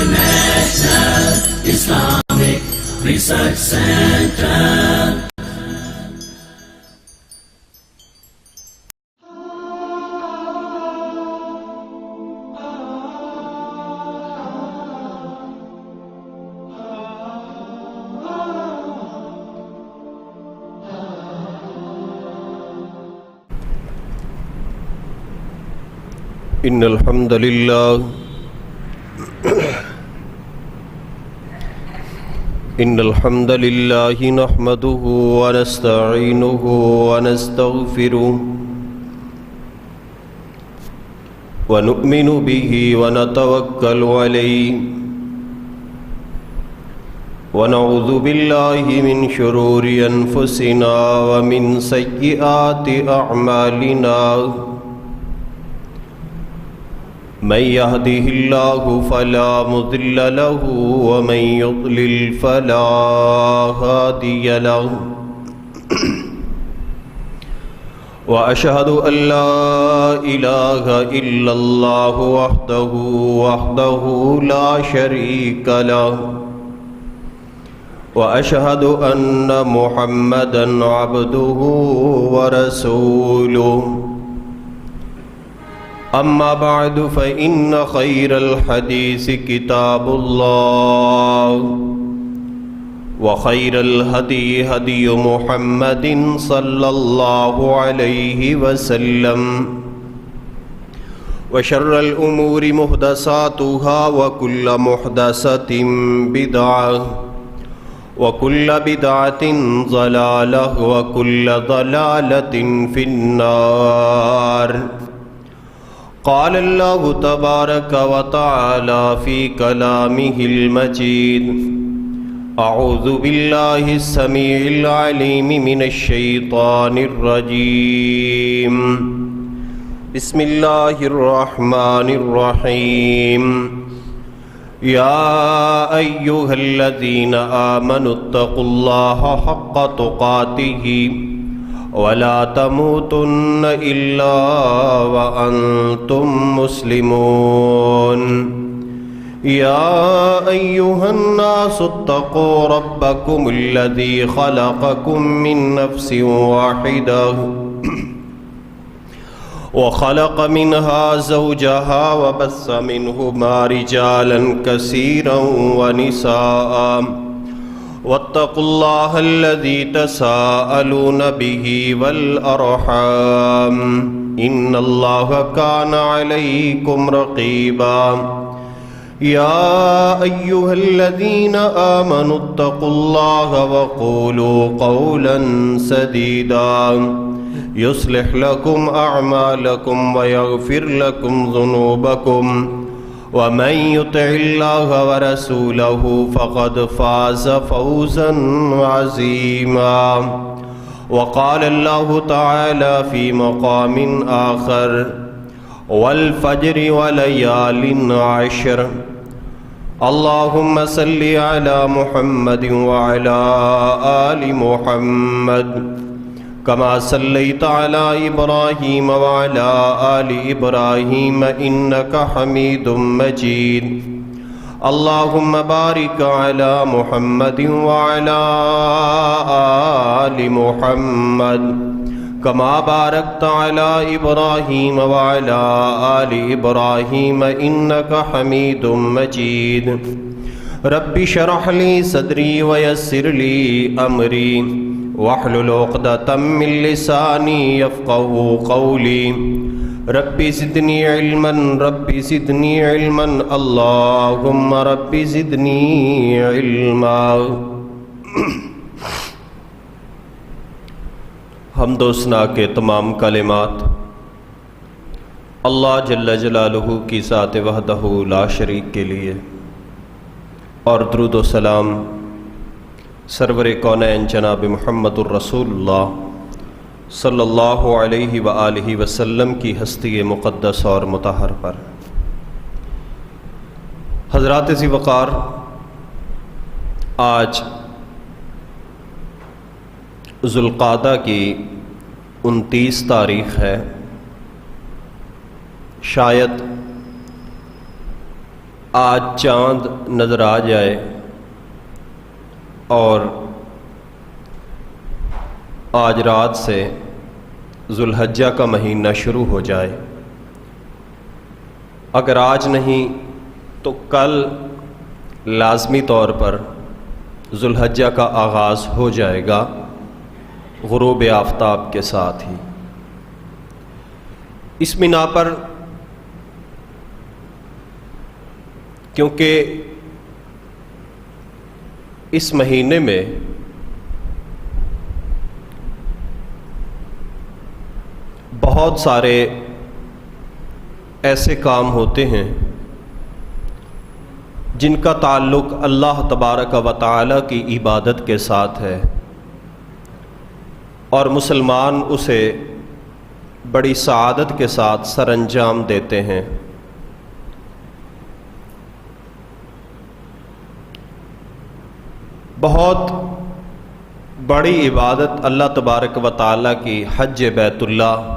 International Islamic Research Center. إن الحمد لله نحمده ونستعينه ونستغفره ونؤمن به ونتوكل عليه ونعوذ بالله من شرور أنفسنا ومن سيئات أعمالنا من يهده الله فلا مضل له ومن يضلل فلا هادي له وأشهد أن لا إله إلا الله وحده لا شريك له وأشهد أن محمدا عبده ورسوله أما بعد فإن خير الحديث كتاب الله وخير الهدي هدي محمد صلى الله عليه وسلم وشر الأمور محدثاتها وكل محدثة بدعة وكل بدعة ضلالة وكل ضلالة في النار. قال الله تبارك وتعالى في كلامه المجيد أعوذ بالله السميع العليم من الشيطان الرجيم بسم الله الرحمن الرحيم يا أيها الذين آمنوا اتقوا الله حق تقاته ولا تموتن إلا وأنتم مسلمون يا أيها الناس اتقوا ربكم الذي خلقكم من نفس واحدة وخلق منها زوجها وبث منهما رجالا كثيرا ونساء واتقوا الله الذي تساءلون به والأرحام إن الله كان عليكم رقيبا يا أيها الذين آمنوا اتقوا الله وقولوا قولا سديدا يصلح لكم أعمالكم ويغفر لكم ذنوبكم ومن يطع الله ورسوله فقد فاز فوزا عظيما. وقال الله تعالى في مقام آخر والفجر وليال عشر. اللهم صل على محمد وعلى آل محمد كما صليت على إبراهيم وعلى آل إبراهيم إنك حميد مجيد. اللهم بارك على محمد وعلى آل محمد كما باركت على إبراهيم وعلى آل إبراهيم إنك حميد مجيد. رب اشرح لي صدري ويسر لي أمري واحلل عقدة من لساني يفقهوا قولي. رب زدني علما رب زدني علما اللهم رب زدني علما. حمد و ثنا کے تمام کلمات اللہ جل جلالہ کی ذات وحدہ لا شریک کے لیے، اور درود و سلام سرور کونین جناب محمد الرسول اللہ صلی اللہ علیہ وآلہ وسلم کی ہستی مقدس اور مطہر پر. حضرات ذی وقار، آج ذوالقعدہ کی 29 تاریخ ہے. شاید آج چاند نظر آ جائے اور آج رات سے ذوالحجہ کا مہینہ شروع ہو جائے، اگر آج نہیں تو کل لازمی طور پر ذوالحجہ کا آغاز ہو جائے گا غروب آفتاب کے ساتھ ہی۔ اس بنا پر کیونکہ اس مہینے میں بہت سارے ایسے کام ہوتے ہیں جن کا تعلق اللہ تبارک و تعالی کی عبادت کے ساتھ ہے، اور مسلمان اسے بڑی سعادت کے ساتھ سر انجام دیتے ہیں۔ بہت بڑی عبادت اللہ تبارک و تعالی کی حج بیت اللہ،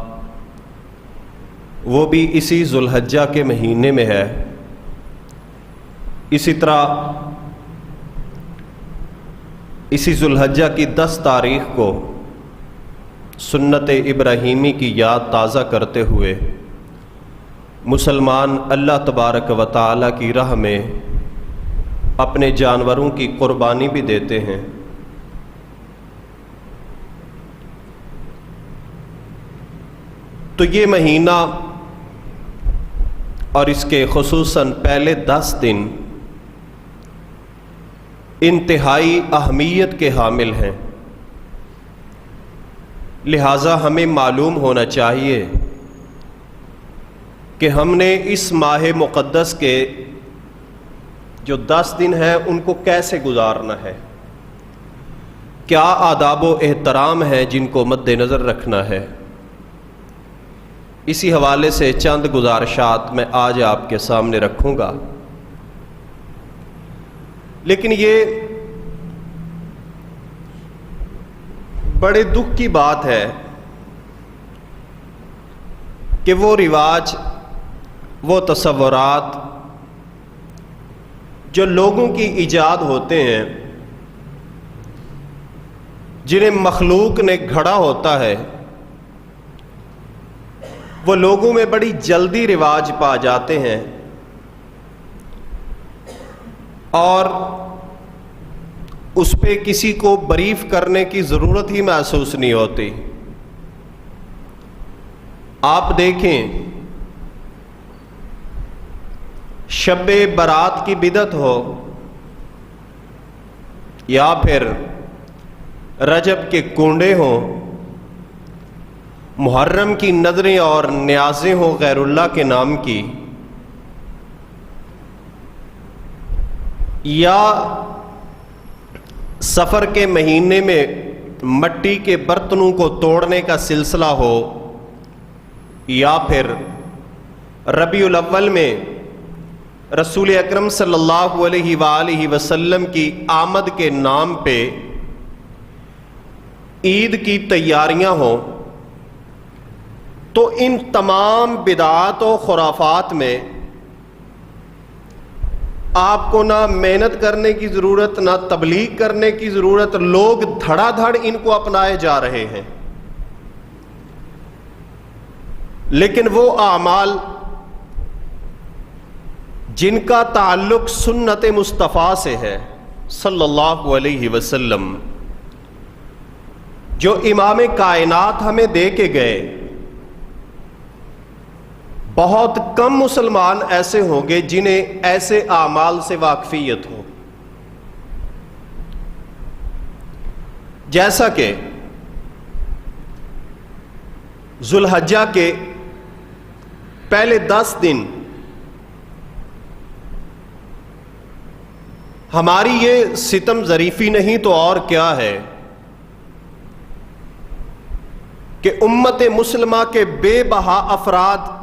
وہ بھی اسی ذوالحجہ کے مہینے میں ہے۔ اسی طرح اسی ذوالحجہ کی 10 تاریخ کو سنت ابراہیمی کی یاد تازہ کرتے ہوئے مسلمان اللہ تبارک و تعالی کی راہ میں اپنے جانوروں کی قربانی بھی دیتے ہیں۔ تو یہ مہینہ اور اس کے خصوصاً پہلے 10 دن انتہائی اہمیت کے حامل ہیں، لہٰذا ہمیں معلوم ہونا چاہیے کہ ہم نے اس ماہ مقدس کے جو 10 دن ہیں ان کو کیسے گزارنا ہے، کیا آداب و احترام ہیں جن کو مد نظر رکھنا ہے۔ اسی حوالے سے چند گزارشات میں آج آپ کے سامنے رکھوں گا، لیکن یہ بڑے دکھ کی بات ہے کہ وہ رواج، وہ تصورات جو لوگوں کی ایجاد ہوتے ہیں، جنہیں مخلوق نے گھڑا ہوتا ہے، وہ لوگوں میں بڑی جلدی رواج پا جاتے ہیں اور اس پہ کسی کو بریف کرنے کی ضرورت ہی محسوس نہیں ہوتی۔ آپ دیکھیں، شب برات کی بدعت ہو یا پھر رجب کے کنڈے ہوں، محرم کی نظریں اور نیازیں ہوں غیر اللہ کے نام کی، یا سفر کے مہینے میں مٹی کے برتنوں کو توڑنے کا سلسلہ ہو، یا پھر ربیع الاول میں رسول اکرم صلی اللہ علیہ وآلہ وسلم کی آمد کے نام پہ عید کی تیاریاں ہوں، تو ان تمام بدعات و خرافات میں آپ کو نہ محنت کرنے کی ضرورت، نہ تبلیغ کرنے کی ضرورت، لوگ دھڑا دھڑ ان کو اپنائے جا رہے ہیں۔ لیکن وہ اعمال جن کا تعلق سنت مصطفیٰ سے ہے صلی اللہ علیہ وسلم، جو امام کائنات ہمیں دے کے گئے، بہت کم مسلمان ایسے ہوں گے جنہیں ایسے اعمال سے واقفیت ہو۔ جیسا کہ ذوالحجہ کے پہلے 10 دن ہماری یہ ستم ظریفی نہیں تو اور کیا ہے کہ امت مسلمہ کے بے بہا افراد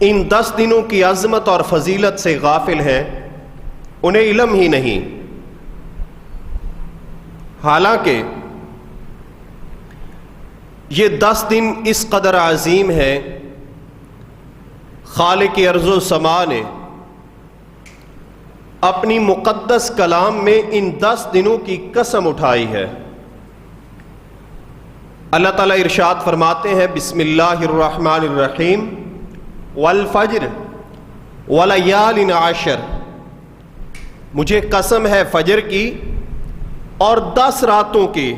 ان 10 دنوں کی عظمت اور فضیلت سے غافل ہیں، انہیں علم ہی نہیں۔ حالانکہ یہ 10 دن اس قدر عظیم ہیں خالق ارض و سما نے اپنی مقدس کلام میں ان 10 دنوں کی قسم اٹھائی ہے۔ اللہ تعالیٰ ارشاد فرماتے ہیں بسم اللہ الرحمن الرحیم والفجر ولیال عشر، مجھے قسم ہے فجر کی اور 10 راتوں کی۔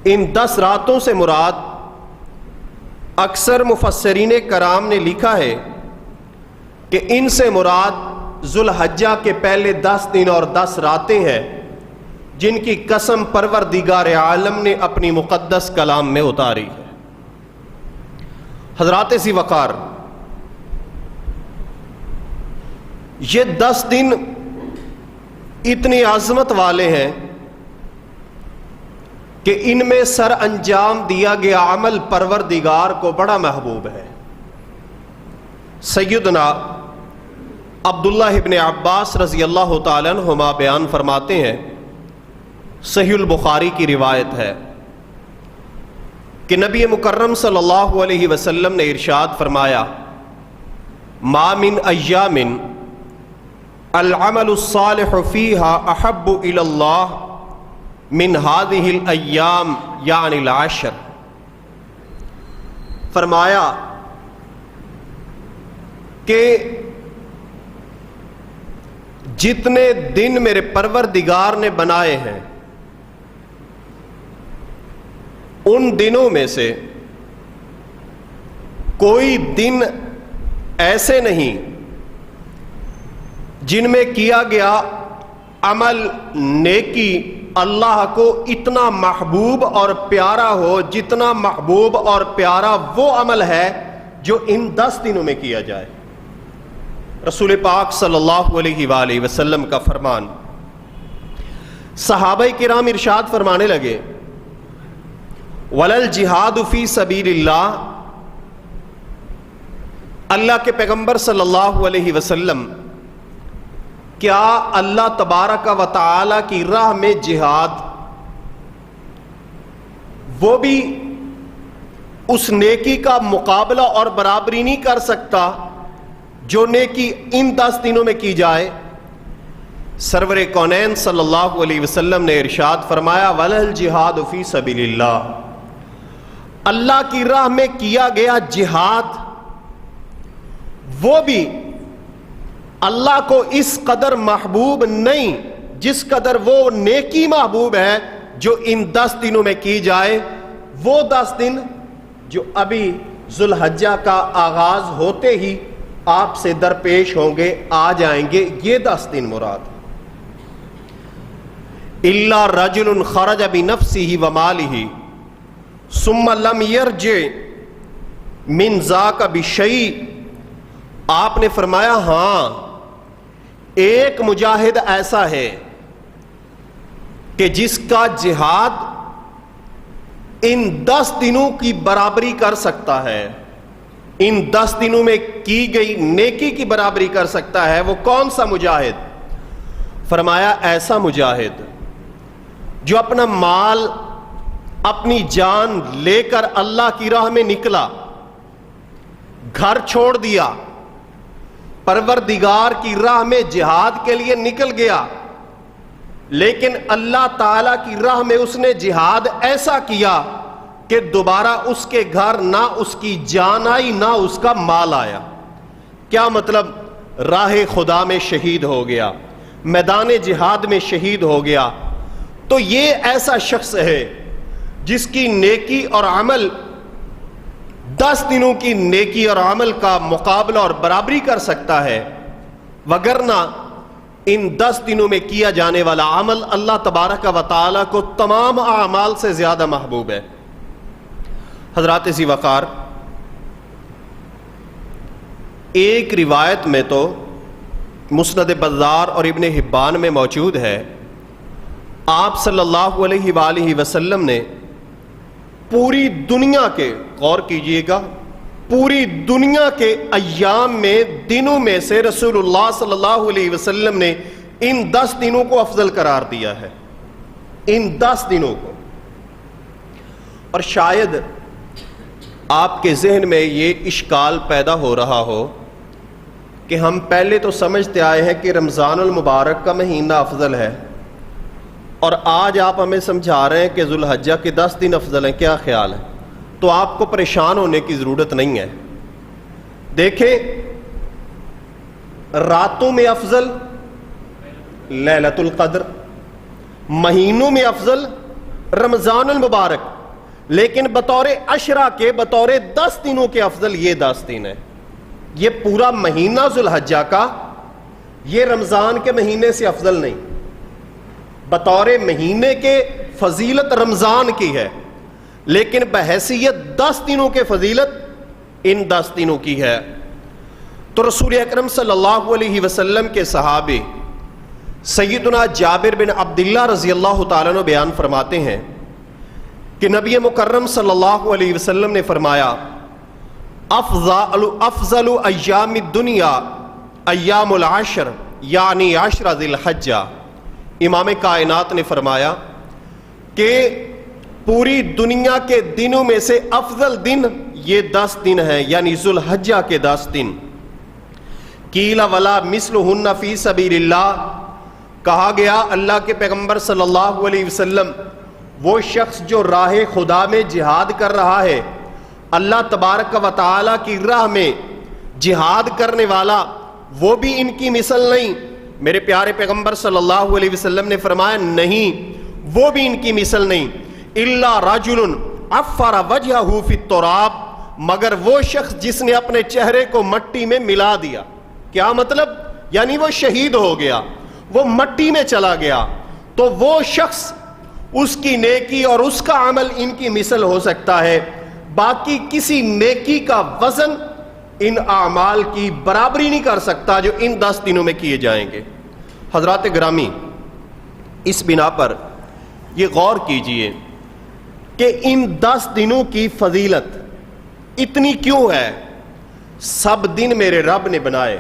ان 10 راتوں سے مراد اکثر مفسرین کرام نے لکھا ہے کہ ان سے مراد ذوالحجہ کے پہلے 10 دن اور 10 راتیں ہیں جن کی قسم پروردگار عالم نے اپنی مقدس کلام میں اتاری ہے۔ حضرات ذی وقار، یہ 10 دن اتنی عظمت والے ہیں کہ ان میں سر انجام دیا گیا عمل پروردگار کو بڑا محبوب ہے۔ سیدنا عبداللہ ابن عباس رضی اللہ تعالیٰ عنہما بیان فرماتے ہیں، صحیح البخاری کی روایت ہے کہ نبی مکرم صلی اللہ علیہ وسلم نے ارشاد فرمایا ما من ایام العمل الصالح فیہا احب الی اللہ من هذه الایام یعنی العشر۔ فرمایا کہ جتنے دن میرے پروردگار نے بنائے ہیں ان دنوں میں سے کوئی دن ایسے نہیں جن میں کیا گیا عمل نیکی اللہ کو اتنا محبوب اور پیارا ہو جتنا محبوب اور پیارا وہ عمل ہے جو ان 10 دنوں میں کیا جائے۔ رسول پاک صلی اللہ علیہ وآلہ وسلم کا فرمان۔ صحابہ کرام ارشاد فرمانے لگے وَلَلْ جِهَادُ فِي سَبِيلِ اللَّهِ، اللہ کے پیغمبر صلی اللہ علیہ وسلم، کیا اللہ تبارک و تعالی کی راہ میں جہاد وہ بھی اس نیکی کا مقابلہ اور برابری نہیں کر سکتا جو نیکی ان 10 دنوں میں کی جائے؟ سرور کونین صلی اللہ علیہ وسلم نے ارشاد فرمایا وَلَلْ جِهَادُ فِي سَبِيلِ اللَّهِ، اللہ کی راہ میں کیا گیا جہاد وہ بھی اللہ کو اس قدر محبوب نہیں جس قدر وہ نیکی محبوب ہے جو ان 10 دنوں میں کی جائے۔ وہ 10 دن جو ابھی ذوالحجہ کا آغاز ہوتے ہی آپ سے درپیش ہوں گے، آ جائیں گے، یہ 10 دن مراد۔ إِلَّا رَجُلٌ خَرَجَ بِنَفْسِهِ وَمَالِهِ ثُمَّ لَمْ يَرْجِعْ مِنْ ذَاكَ بِشَيْءٍ، آپ نے فرمایا ہاں ایک مجاہد ایسا ہے کہ جس کا جہاد ان 10 دنوں کی برابری کر سکتا ہے، ان 10 دنوں میں کی گئی نیکی کی برابری کر سکتا ہے۔ وہ کون سا مجاہد؟ فرمایا ایسا مجاہد جو اپنا مال اپنی جان لے کر اللہ کی راہ میں نکلا، گھر چھوڑ دیا، پروردگار کی راہ میں جہاد کے لیے نکل گیا، لیکن اللہ تعالی کی راہ میں اس نے جہاد ایسا کیا کہ دوبارہ اس کے گھر نہ اس کی جان آئی نہ اس کا مال آیا۔ کیا مطلب؟ راہ خدا میں شہید ہو گیا، میدان جہاد میں شہید ہو گیا۔ تو یہ ایسا شخص ہے جس کی نیکی اور عمل 10 دنوں کی نیکی اور عمل کا مقابلہ اور برابری کر سکتا ہے، وگرنہ ان 10 دنوں میں کیا جانے والا عمل اللہ تبارک و تعالی کو تمام اعمال سے زیادہ محبوب ہے۔ حضرات ذی وقار، ایک روایت میں تو مسند بزار اور ابن حبان میں موجود ہے، آپ صلی اللہ علیہ وآلہ وسلم نے پوری دنیا کے، غور کیجئے گا، پوری دنیا کے ایام میں، دنوں میں سے رسول اللہ صلی اللہ علیہ وسلم نے ان 10 دنوں کو افضل قرار دیا ہے، ان 10 دنوں کو۔ اور شاید آپ کے ذہن میں یہ اشکال پیدا ہو رہا ہو کہ ہم پہلے تو سمجھتے آئے ہیں کہ رمضان المبارک کا مہینہ افضل ہے، اور آج آپ ہمیں سمجھا رہے ہیں کہ ذوالحجہ کے 10 دن افضل ہیں، کیا خیال ہے؟ تو آپ کو پریشان ہونے کی ضرورت نہیں ہے۔ دیکھیں، راتوں میں افضل لیلۃ القدر، مہینوں میں افضل رمضان المبارک، لیکن بطور عشرہ کے، بطور 10 دنوں کے افضل یہ 10 دن ہے۔ یہ پورا مہینہ ذوالحجہ کا، یہ رمضان کے مہینے سے افضل نہیں، بطور مہینے کے فضیلت رمضان کی ہے، لیکن بحیثیت 10 دنوں کے فضیلت ان 10 دنوں کی ہے۔ تو رسول اکرم صلی اللہ علیہ وسلم کے صحابی سیدنا جابر بن عبداللہ رضی اللہ تعالیٰ عنہ بیان فرماتے ہیں کہ نبی مکرم صلی اللہ علیہ وسلم نے فرمایا، افضل ایام الدنیا ایام العشر، یعنی عشر ذی الحجہ۔ امام کائنات نے فرمایا کہ پوری دنیا کے دنوں میں سے افضل دن یہ 10 دن ہیں، یعنی ذوالحجہ کے 10 دن۔ قیل ولا مثلہن فی سبیل اللہ، کہا گیا اللہ کے پیغمبر صلی اللہ علیہ وسلم، وہ شخص جو راہ خدا میں جہاد کر رہا ہے، اللہ تبارک و تعالی کی راہ میں جہاد کرنے والا، وہ بھی ان کی مثل نہیں۔ میرے پیارے پیغمبر صلی اللہ علیہ وسلم نے فرمایا، نہیں، وہ بھی ان کی مثل نہیں، الا رجل عفر وجہہ فی التراب، مگر وہ شخص جس نے اپنے چہرے کو مٹی میں ملا دیا۔ کیا مطلب؟ یعنی وہ شہید ہو گیا، وہ مٹی میں چلا گیا، تو وہ شخص، اس کی نیکی اور اس کا عمل ان کی مثل ہو سکتا ہے، باقی کسی نیکی کا وزن ان اعمال کی برابری نہیں کر سکتا جو ان 10 دنوں میں کیے جائیں گے۔ حضرات گرامی، اس بنا پر یہ غور کیجئے کہ ان 10 دنوں کی فضیلت اتنی کیوں ہے؟ سب دن میرے رب نے بنائے،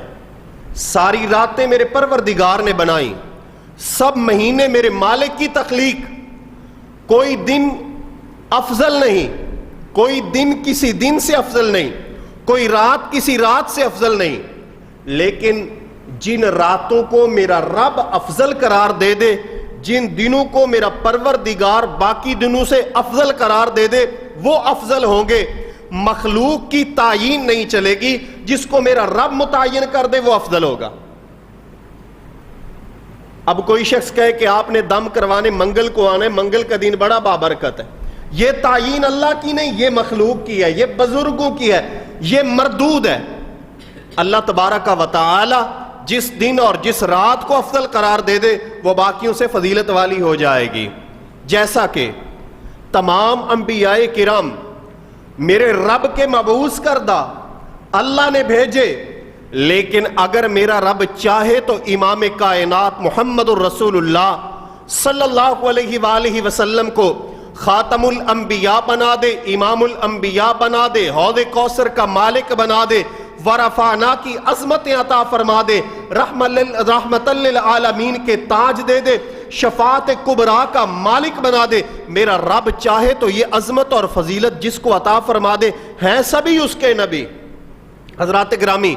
ساری راتیں میرے پروردگار نے بنائیں، سب مہینے میرے مالک کی تخلیق، کوئی دن افضل نہیں، کوئی دن کسی دن سے افضل نہیں، کوئی رات کسی رات سے افضل نہیں، لیکن جن راتوں کو میرا رب افضل قرار دے دے، جن دنوں کو میرا پروردگار باقی دنوں سے افضل قرار دے دے، وہ افضل ہوں گے۔ مخلوق کی تعیین نہیں چلے گی، جس کو میرا رب متعین کر دے وہ افضل ہوگا۔ اب کوئی شخص کہے کہ آپ نے دم کروانے منگل کو آنا ہے، منگل کا دن بڑا بابرکت ہے، یہ تعیین اللہ کی نہیں، یہ مخلوق کی ہے، یہ بزرگوں کی ہے، یہ مردود ہے۔ اللہ تبارک و تعالی جس دن اور جس رات کو افضل قرار دے دے وہ باقیوں سے فضیلت والی ہو جائے گی۔ جیسا کہ تمام انبیاء کرام میرے رب کے مبعوث کردہ، اللہ نے بھیجے، لیکن اگر میرا رب چاہے تو امام کائنات محمد الرسول اللہ صلی اللہ علیہ وآلہ وسلم کو خاتم الانبیاء بنا دے، امام الانبیاء بنا دے، حوض کوثر کا مالک بنا دے، ورفعنا کی عظمت عطا فرما دے، رحمت للعالمین کے تاج دے دے، شفاعت کبریٰ کا مالک بنا دے، میرا رب چاہے تو یہ عظمت اور فضیلت جس کو عطا فرما دے، ہیں سبھی اس کے نبی۔ حضرات گرامی،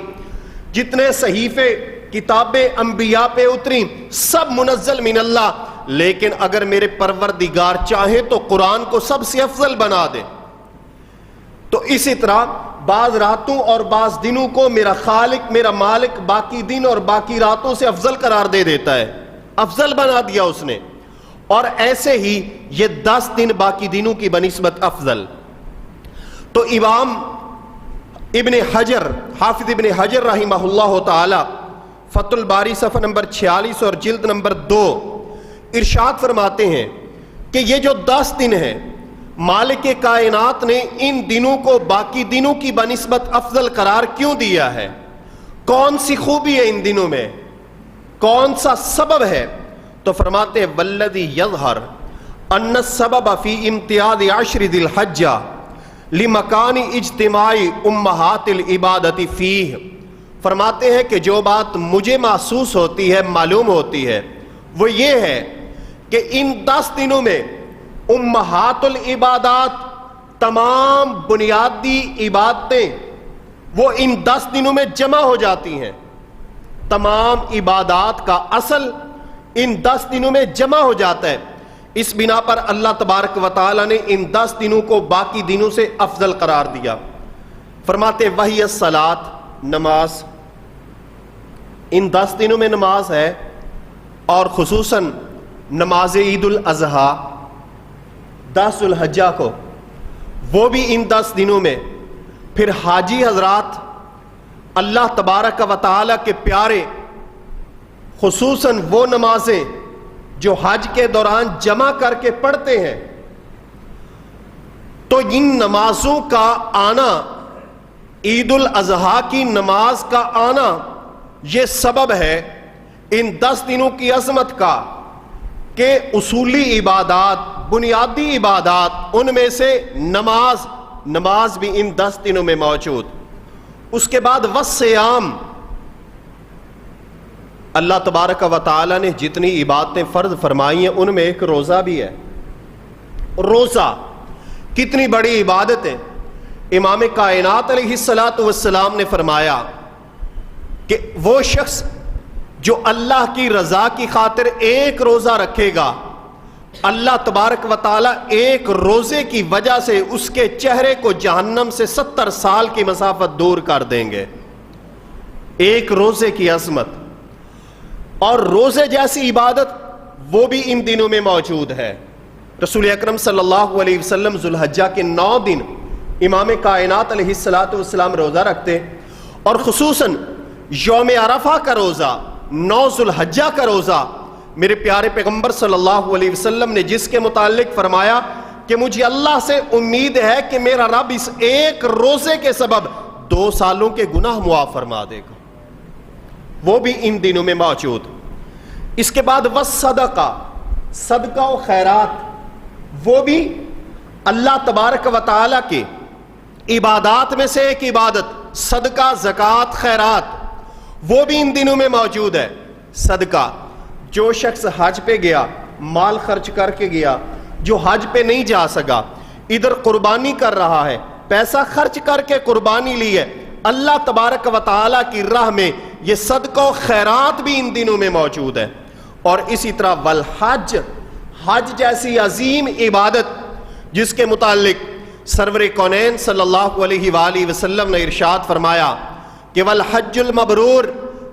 جتنے صحیفے کتابیں انبیاء پہ اتری سب منزل من اللہ، لیکن اگر میرے پروردگار چاہے تو قرآن کو سب سے افضل بنا دے۔ تو اسی طرح بعض راتوں اور بعض دنوں کو میرا خالق، میرا مالک باقی دن اور باقی راتوں سے افضل قرار دے دیتا ہے، افضل بنا دیا اس نے، اور ایسے ہی یہ 10 دن باقی دنوں کی بنسبت افضل۔ تو امام ابن حجر، حافظ ابن حجر رحمہ اللہ تعالی، فتح الباری صفحہ نمبر 46 اور جلد نمبر 2 ارشاد فرماتے ہیں کہ یہ جو 10 دن ہیں، مالک کائنات نے ان دنوں کو باقی دنوں کی بنسبت افضل قرار کیوں دیا ہے؟ کون سی خوبی ہے ان دنوں میں؟ کون سا سبب ہے؟ تو فرماتے ہیں والذی یظہر ان السبب فی امتیاز عشر ذی الحجہ لمکان اجتماع امہات العبادت فیہ۔ فرماتے ہیں کہ جو بات مجھے محسوس ہوتی ہے، معلوم ہوتی ہے، وہ یہ ہے کہ ان 10 دنوں میں امہات العبادات، تمام بنیادی عبادتیں وہ ان 10 دنوں میں جمع ہو جاتی ہیں. تمام عبادات کا اصل ان 10 دنوں میں جمع ہو جاتا ہے. اس بنا پر اللہ تبارک و تعالی نے ان 10 دنوں کو باقی دنوں سے افضل قرار دیا. فرماتے وہی الصلاۃ، نماز. ان 10 دنوں میں نماز ہے، اور خصوصاً نماز عید الاضحیٰ 10 ذو الحجہ کو، وہ بھی ان 10 دنوں میں. پھر حاجی حضرات اللہ تبارک و تعالی کے پیارے خصوصاً وہ نمازیں جو حج کے دوران جمع کر کے پڑھتے ہیں، تو ان نمازوں کا آنا، عید الاضحیٰ کی نماز کا آنا، یہ سبب ہے ان 10 دنوں کی عظمت کا کہ اصولی عبادات، بنیادی عبادات، ان میں سے نماز بھی ان 10 دنوں میں موجود. اس کے بعد والصیام، اللہ تبارک و تعالی نے جتنی عبادتیں فرض فرمائی ہیں ان میں ایک روزہ بھی ہے. روزہ کتنی بڑی عبادت ہے. امام کائنات علیہ السلام نے فرمایا کہ وہ شخص جو اللہ کی رضا کی خاطر ایک روزہ رکھے گا، اللہ تبارک و تعالی ایک روزے کی وجہ سے اس کے چہرے کو جہنم سے 70 سال کی مسافت دور کر دیں گے. ایک روزے کی عظمت. اور روزے جیسی عبادت وہ بھی ان دنوں میں موجود ہے. رسول اکرم صلی اللہ علیہ وسلم ذو الحجہ کے 9 دن امام کائنات علیہ السلام روزہ رکھتے، اور خصوصاً یوم عرفہ کا روزہ، 9 ذو الحجہ کا روزہ میرے پیارے پیغمبر صلی اللہ علیہ وسلم نے جس کے متعلق فرمایا کہ مجھے اللہ سے امید ہے کہ میرا رب اس ایک روزے کے سبب 2 سالوں کے گناہ معاف فرما دے گا، وہ بھی ان دنوں میں موجود. اس کے بعد والصدقہ، صدقہ و خیرات، وہ بھی اللہ تبارک و تعالی کی عبادات میں سے ایک عبادت. صدقہ، زکوٰۃ، خیرات، وہ بھی ان دنوں میں موجود ہے. صدقہ، جو شخص حج پہ گیا، مال خرچ کر کے گیا، جو حج پہ نہیں جا سکا، ادھر قربانی کر رہا ہے، پیسہ خرچ کر کے قربانی لی ہے اللہ تبارک و تعالی کی راہ میں، یہ صدقہ و خیرات بھی ان دنوں میں موجود ہے. اور اسی طرح والحج، حج جیسی عظیم عبادت جس کے متعلق سرور کونین صلی اللہ علیہ وآلہ وسلم نے ارشاد فرمایا کہ والحج المبرور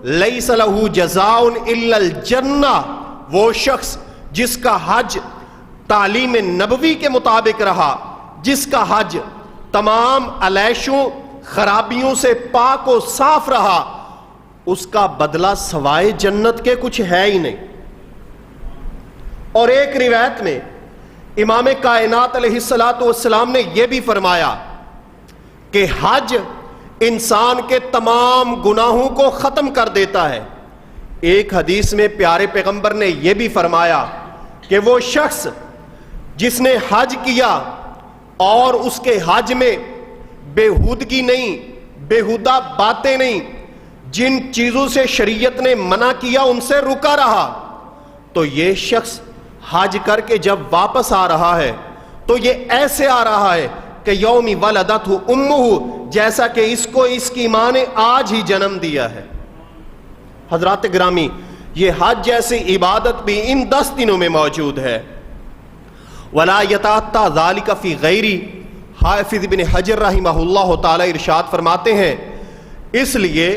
لیس لہ جزاء الا الجنہ. وہ شخص جس کا حج تعلیم نبوی کے مطابق رہا، جس کا حج تمام علیشوں خرابیوں سے پاک و صاف رہا، اس کا بدلہ سوائے جنت کے کچھ ہے ہی نہیں. اور ایک روایت میں امام کائنات علیہ السلام نے یہ بھی فرمایا کہ حج انسان کے تمام گناہوں کو ختم کر دیتا ہے. ایک حدیث میں پیارے پیغمبر نے یہ بھی فرمایا کہ وہ شخص جس نے حج کیا اور اس کے حج میں بےہودگی نہیں، بےہودہ باتیں نہیں، جن چیزوں سے شریعت نے منع کیا ان سے رکا رہا، تو یہ شخص حج کر کے جب واپس آ رہا ہے تو یہ ایسے آ رہا ہے کہ یوم ولدتہ امہ، جیسا کہ اس کو اس کی ماں نے آج ہی جنم دیا ہے. حضرات گرامی، یہ حج جیسی عبادت بھی ان 10 دنوں میں موجود ہے. وَلَا يَتَعَتَّى ذَلِكَ فِي غَيْرِ، حافظ ابن حجر رحمہ اللہ تعالی ارشاد فرماتے ہیں اس لیے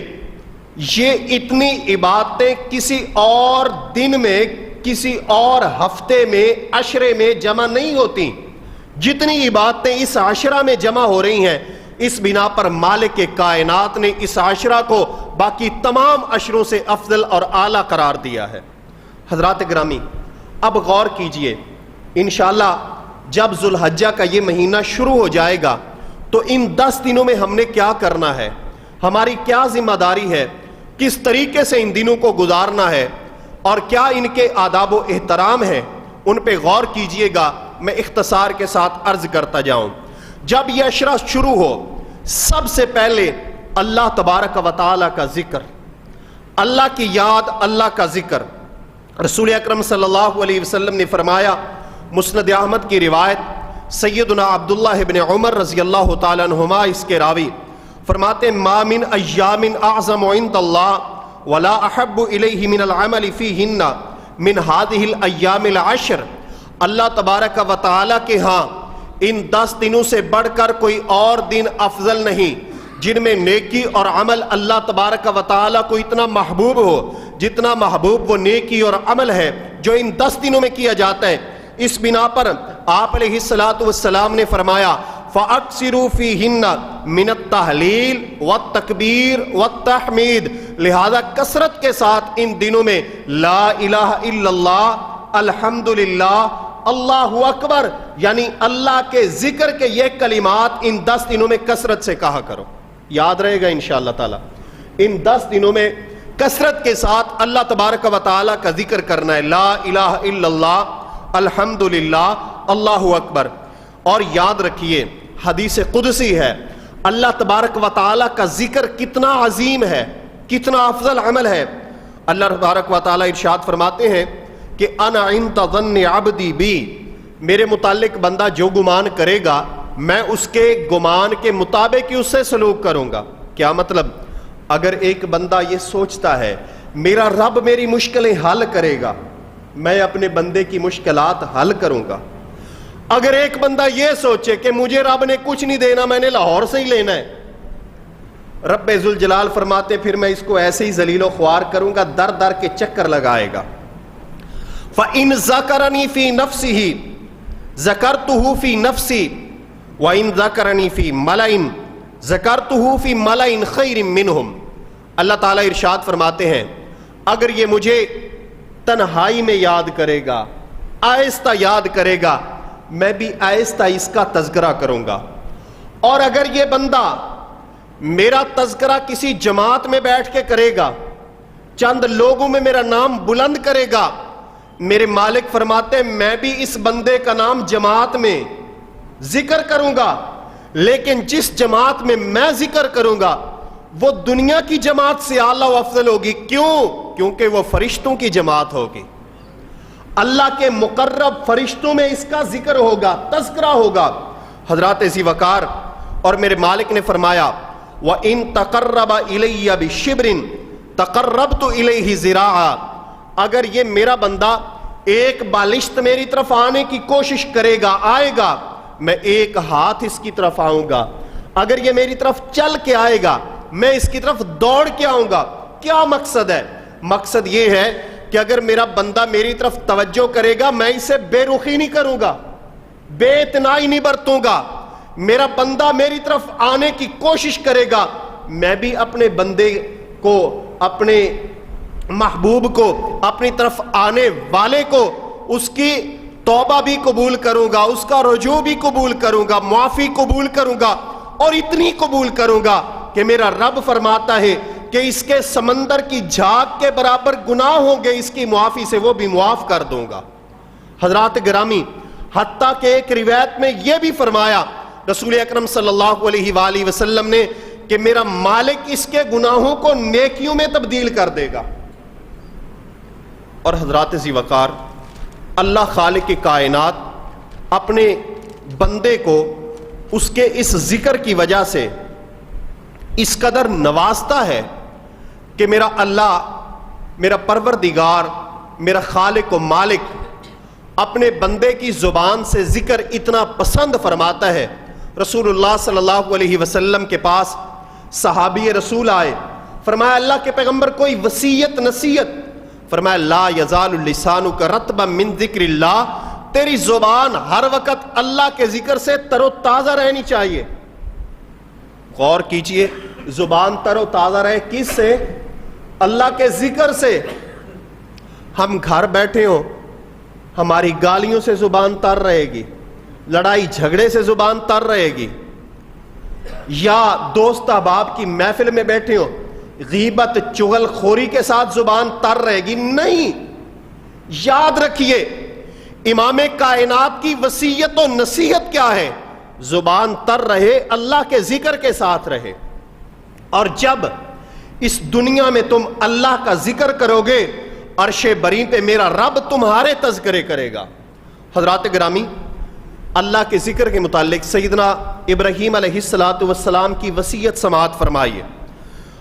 یہ اتنی عبادتیں کسی اور دن میں، کسی اور ہفتے میں، عشرے میں جمع نہیں ہوتی جتنی عبادتیں اس عشرہ میں جمع ہو رہی ہیں. اس بنا پر مالک کائنات نے اس عشرہ کو باقی تمام عشروں سے افضل اور اعلیٰ قرار دیا ہے. حضرات گرامی، اب غور کیجئے، انشاءاللہ جب ذو الحجہ کا یہ مہینہ شروع ہو جائے گا تو ان 10 دنوں میں ہم نے کیا کرنا ہے، ہماری کیا ذمہ داری ہے، کس طریقے سے ان دنوں کو گزارنا ہے، اور کیا ان کے آداب و احترام ہیں، ان پہ غور کیجئے گا. میں اختصار کے ساتھ عرض کرتا جاؤں. جب یہ عشرہ شروع ہو، سب سے پہلے اللہ تبارک و تعالی کا ذکر، اللہ کی یاد، اللہ کا ذکر. رسول اکرم صلی اللہ علیہ وسلم نے فرمایا، مسند احمد کی روایت سیدنا عبداللہ ابن عمر رضی اللہ تعالیٰ عنہما اس کے راوی فرماتے ہیں ما من ایام اعظم عند اللہ ولا احب الیہ من العمل فیہن من هذه الایام العشر، اللہ تبارک و تعالیٰ کے ہاں ان 10 دنوں سے بڑھ کر کوئی اور دن افضل نہیں جن میں نیکی اور عمل اللہ تبارک و تعالیٰ کو اتنا محبوب ہو جتنا محبوب وہ نیکی اور عمل ہے جو ان 10 دنوں میں کیا جاتا ہے۔ اس بنا پر آپ علیہ السلام نے فرمایا فَأَكْسِرُوا فِيهِنَّ مِنَ التَّحْلِيلِ وَالتَّكْبِيرِ وَالتَّحْمِيدِ، لہذا کثرت کے ساتھ ان دنوں میں لا الہ الا اللہ، الحمدللہ، اللہ اکبر، یعنی اللہ کے ذکر کے یہ کلمات ان 10 دنوں میں کثرت سے کہا کرو۔ یاد رہے گا انشاءاللہ تعالی، ان 10 دنوں میں کثرت کے ساتھ اللہ تبارک و تعالیٰ کا ذکر کرنا ہے، لا الہ الا اللہ، الحمدللہ، اللہ اکبر۔ اور یاد رکھیے حدیث قدسی ہے، اللہ تبارک و تعالیٰ کا ذکر کتنا عظیم ہے، کتنا افضل عمل ہے۔ اللہ تبارک و تعالیٰ ارشاد فرماتے ہیں کہ انا عند ظن عبدی بی، میرے متعلق بندہ جو گمان کرے گا میں اس کے گمان کے مطابق ہی اس سے سلوک کروں گا۔ کیا مطلب؟ اگر ایک بندہ یہ سوچتا ہے میرا رب میری مشکلیں حل کرے گا، میں اپنے بندے کی مشکلات حل کروں گا۔ اگر ایک بندہ یہ سوچے کہ مجھے رب نے کچھ نہیں دینا، میں نے لاہور سے ہی لینا ہے، رب ذوالجلال فرماتے پھر میں اس کو ایسے ہی ذلیل و خوار کروں گا، در در کے چکر لگائے گا۔ فَإِن ذَكَرَنِي فِي نَفْسِهِ ذَكَرْتُهُ فِي نَفْسِي وَإِن ذَكَرَنِي فِي مَلَئٍ ذَكَرْتُهُ فِي مَلَئٍ خَيْرٍ مِّنْهُمْ، اللہ تعالیٰ ارشاد فرماتے ہیں اگر یہ مجھے تنہائی میں یاد کرے گا، آہستہ یاد کرے گا، میں بھی آہستہ اس کا تذکرہ کروں گا۔ اور اگر یہ بندہ میرا تذکرہ کسی جماعت میں بیٹھ کے کرے گا، چند لوگوں میں میرا نام بلند کرے گا، میرے مالک فرماتے ہیں میں بھی اس بندے کا نام جماعت میں ذکر کروں گا، لیکن جس جماعت میں میں ذکر کروں گا وہ دنیا کی جماعت سے اعلیٰ و افضل ہوگی۔ کیوں؟ کیونکہ وہ فرشتوں کی جماعت ہوگی، اللہ کے مقرب فرشتوں میں اس کا ذکر ہوگا، تذکرہ ہوگا۔ حضرات ذی وقار اور میرے مالک نے فرمایا وَإِن تَقَرَّبَ إِلَيَّ بِشِبْرٍ تَقَرَّبْتُ إِلَيْهِ ذِرَاعًا، اگر یہ میرا بندہ ایک بالشت میری طرف آنے کی کوشش کرے گا، آئے گا، میں ایک ہاتھ اس کی طرف آؤں گا۔ اگر یہ میری طرف چل کے آئے گا میں اس کی طرف دوڑ کے آؤں گا۔ کیا مقصد ہے؟ مقصد یہ ہے کہ اگر میرا بندہ میری طرف توجہ کرے گا میں اسے بے رخی نہیں کروں گا، بے اتنائی نہیں برتوں گا۔ میرا بندہ میری طرف آنے کی کوشش کرے گا، میں بھی اپنے بندے کو، اپنے محبوب کو، اپنی طرف آنے والے کو اس کی توبہ بھی قبول کروں گا، اس کا رجوع بھی قبول کروں گا، معافی قبول کروں گا، اور اتنی قبول کروں گا کہ میرا رب فرماتا ہے کہ اس کے سمندر کی جھاگ کے برابر گناہ ہوں گے، اس کی معافی سے وہ بھی معاف کر دوں گا۔ حضرات گرامی، حتیٰ کہ ایک روایت میں یہ بھی فرمایا رسول اکرم صلی اللہ علیہ وآلہ وسلم نے کہ میرا مالک اس کے گناہوں کو نیکیوں میں تبدیل کر دے گا۔ اور حضرات ذی وقار، اللہ خالق کائنات اپنے بندے کو اس کے اس ذکر کی وجہ سے اس قدر نوازتا ہے کہ میرا اللہ، میرا پروردگار، میرا خالق و مالک اپنے بندے کی زبان سے ذکر اتنا پسند فرماتا ہے۔ رسول اللہ صلی اللہ علیہ وسلم کے پاس صحابی رسول آئے، فرمایا اللہ کے پیغمبر کوئی وصیت نصیحت؟ فرمایا لا یزال لسانک رطبا من ذکر اللہ، تیری زبان ہر وقت اللہ کے ذکر سے تر و تازہ رہنی چاہیے۔ غور کیجئے، زبان تر و تازہ رہے کس سے؟ اللہ کے ذکر سے۔ ہم گھر بیٹھے ہوں، ہماری گالیوں سے زبان تر رہے گی، لڑائی جھگڑے سے زبان تر رہے گی، یا دوست احباب کی محفل میں بیٹھے ہوں غیبت چغل خوری کے ساتھ زبان تر رہے گی؟ نہیں۔ یاد رکھیے امام کائنات کی وصیت و نصیحت کیا ہے؟ زبان تر رہے، اللہ کے ذکر کے ساتھ رہے۔ اور جب اس دنیا میں تم اللہ کا ذکر کرو گے، عرش بری پہ میرا رب تمہارے تذکرے کرے گا۔ حضرات گرامی، اللہ کے ذکر کے متعلق سیدنا ابراہیم علیہ السلام کی وصیت سماعت فرمائیے۔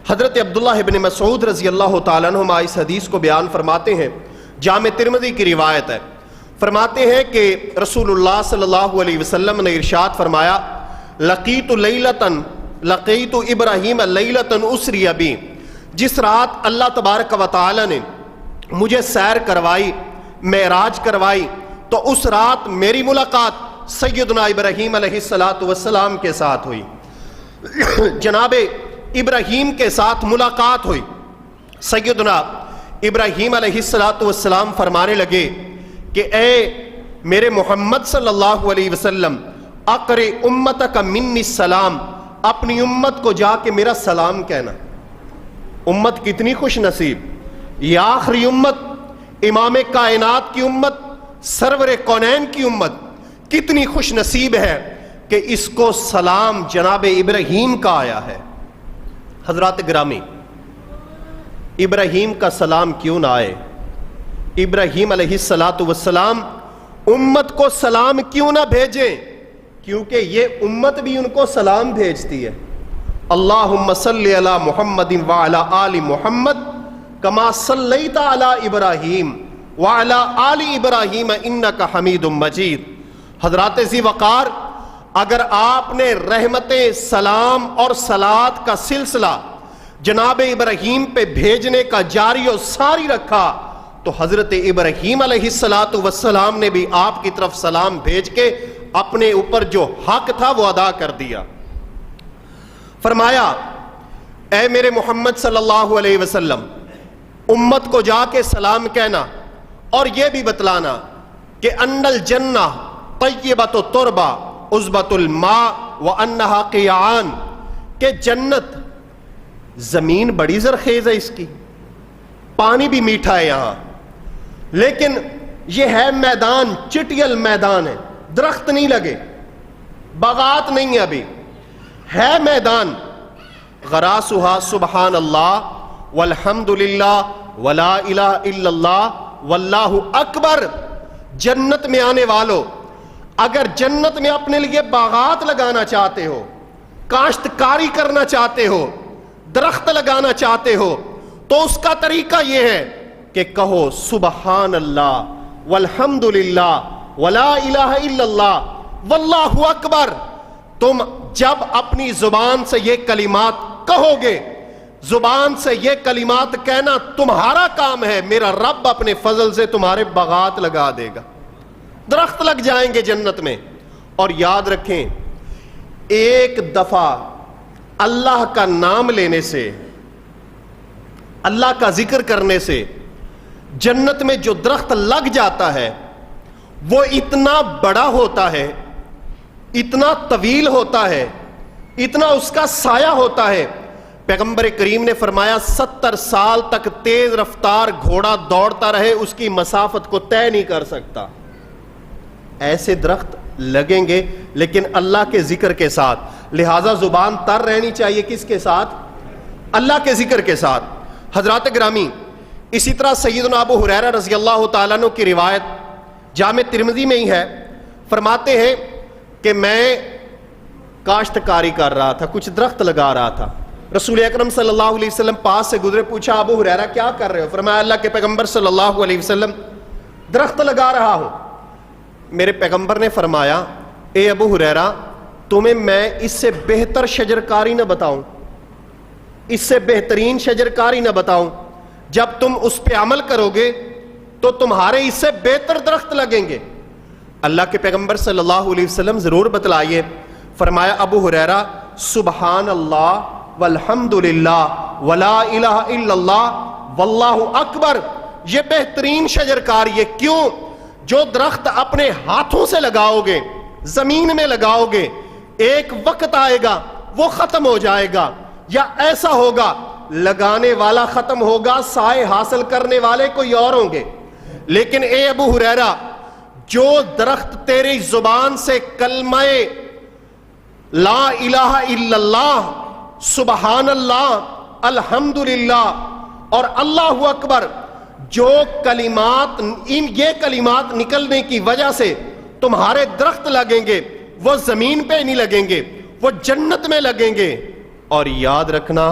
حضرت عبداللہ ابن مسعود رضی اللہ تعالیٰ عنہما اس حدیث کو بیان فرماتے ہیں، جامع ترمذی کی روایت ہے، فرماتے ہیں کہ رسول اللہ صلی اللہ علیہ وسلم نے ارشاد فرمایا، لقیت ابراہیم لیلۃ اسری بی، جس رات اللہ تبارک و تعالی نے مجھے سیر کروائی، معراج کروائی، تو اس رات میری ملاقات سیدنا ابراہیم علیہ السلام کے ساتھ ہوئی، جناب ابراہیم کے ساتھ ملاقات ہوئی۔ سیدنا ابراہیم علیہ السلام فرمانے لگے کہ اے میرے محمد صلی اللہ علیہ وسلم، اقرئ امتک منی السلام، اپنی امت کو جا کے میرا سلام کہنا۔ امت کتنی خوش نصیب، یہ آخری امت، امام کائنات کی امت، سرور کونین کی امت کتنی خوش نصیب ہے کہ اس کو سلام جناب ابراہیم کا آیا ہے۔ حضرات گرامی، ابراہیم کا سلام کیوں نہ آئے؟ ابراہیم علیہ السلام امت کو سلام کیوں نہ بھیجیں؟ کیونکہ یہ امت بھی ان کو سلام بھیجتی ہے۔ اللہم صلی علی محمد وعلی آل محمد کما صلیت علی ابراہیم وعلی آل ابراہیم انک حمید مجید۔ حضرات ذی وقار، اگر آپ نے رحمتیں، سلام اور صلات کا سلسلہ جناب ابراہیم پہ بھیجنے کا جاری و ساری رکھا تو حضرت ابراہیم علیہ السلام نے بھی آپ کی طرف سلام بھیج کے اپنے اوپر جو حق تھا وہ ادا کر دیا۔ فرمایا، اے میرے محمد صلی اللہ علیہ وسلم، امت کو جا کے سلام کہنا اور یہ بھی بتلانا کہ ان الجنہ طیبۃ التربہ عذبۃ الماء وانہا قیعان، کہ جنت زمین بڑی زرخیز ہے، اس کی پانی بھی میٹھا ہے یہاں، لیکن یہ ہے میدان، چٹیل میدان ہے، درخت نہیں لگے، باغات نہیں ہے، ابھی ہے میدان، غراسها سبحان اللہ والحمد للہ ولا الہ الا اللہ واللہ اکبر۔ جنت میں آنے والوں، اگر جنت میں اپنے لیے باغات لگانا چاہتے ہو، کاشتکاری کرنا چاہتے ہو، درخت لگانا چاہتے ہو، تو اس کا طریقہ یہ ہے کہ کہو سبحان اللہ والحمد للہ ولا الہ الا اللہ واللہ اکبر۔ تم جب اپنی زبان سے یہ کلمات کہو گے، زبان سے یہ کلمات کہنا تمہارا کام ہے، میرا رب اپنے فضل سے تمہارے باغات لگا دے گا، درخت لگ جائیں گے جنت میں۔ اور یاد رکھیں، ایک دفعہ اللہ کا نام لینے سے، اللہ کا ذکر کرنے سے جنت میں جو درخت لگ جاتا ہے وہ اتنا بڑا ہوتا ہے، اتنا طویل ہوتا ہے، اتنا اس کا سایہ ہوتا ہے، پیغمبر کریم نے فرمایا 70 سال تک تیز رفتار گھوڑا دوڑتا رہے اس کی مسافت کو طے نہیں کر سکتا۔ ایسے درخت لگیں گے لیکن اللہ کے ذکر کے ساتھ، لہٰذا زبان تر رہنی چاہیے کس کے ساتھ؟ اللہ کے ذکر کے ساتھ۔ حضرات گرامی، اسی طرح سیدنا ابو ہریرہ رضی اللہ تعالیٰ عنہ کی روایت جامع ترمذی میں ہی ہے، فرماتے ہیں کہ میں کاشتکاری کر رہا تھا، کچھ درخت لگا رہا تھا، رسول اکرم صلی اللہ علیہ وسلم پاس سے گزرے، پوچھا ابو ہریرہ کیا کر رہے ہو؟ فرمایا اللہ کے پیغمبر صلی اللہ علیہ وسلم درخت لگا رہا ہوں۔ میرے پیغمبر نے فرمایا، اے ابو ہریرہ، تمہیں میں اس سے بہتر شجرکاری نہ بتاؤں، اس سے بہترین شجرکاری نہ بتاؤں؟ جب تم اس پہ عمل کرو گے تو تمہارے اس سے بہتر درخت لگیں گے۔ اللہ کے پیغمبر صلی اللہ علیہ وسلم ضرور بتلائیے۔ فرمایا ابو ہریرہ، سبحان اللہ والحمد للہ ولا الہ الا اللہ واللہ اکبر، یہ بہترین شجرکاری ہے۔ کیوں؟ جو درخت اپنے ہاتھوں سے لگاؤ گے، زمین میں لگاؤ گے، ایک وقت آئے گا وہ ختم ہو جائے گا، یا ایسا ہوگا لگانے والا ختم ہوگا، سائے حاصل کرنے والے کوئی اور ہوں گے۔ لیکن اے ابو ہریرہ، جو درخت تیری زبان سے کلمہ لا الہ الا اللہ، سبحان اللہ، الحمدللہ اور اللہ اکبر، جو کلمات، یہ کلمات نکلنے کی وجہ سے تمہارے درخت لگیں گے وہ زمین پہ نہیں لگیں گے، وہ جنت میں لگیں گے، اور یاد رکھنا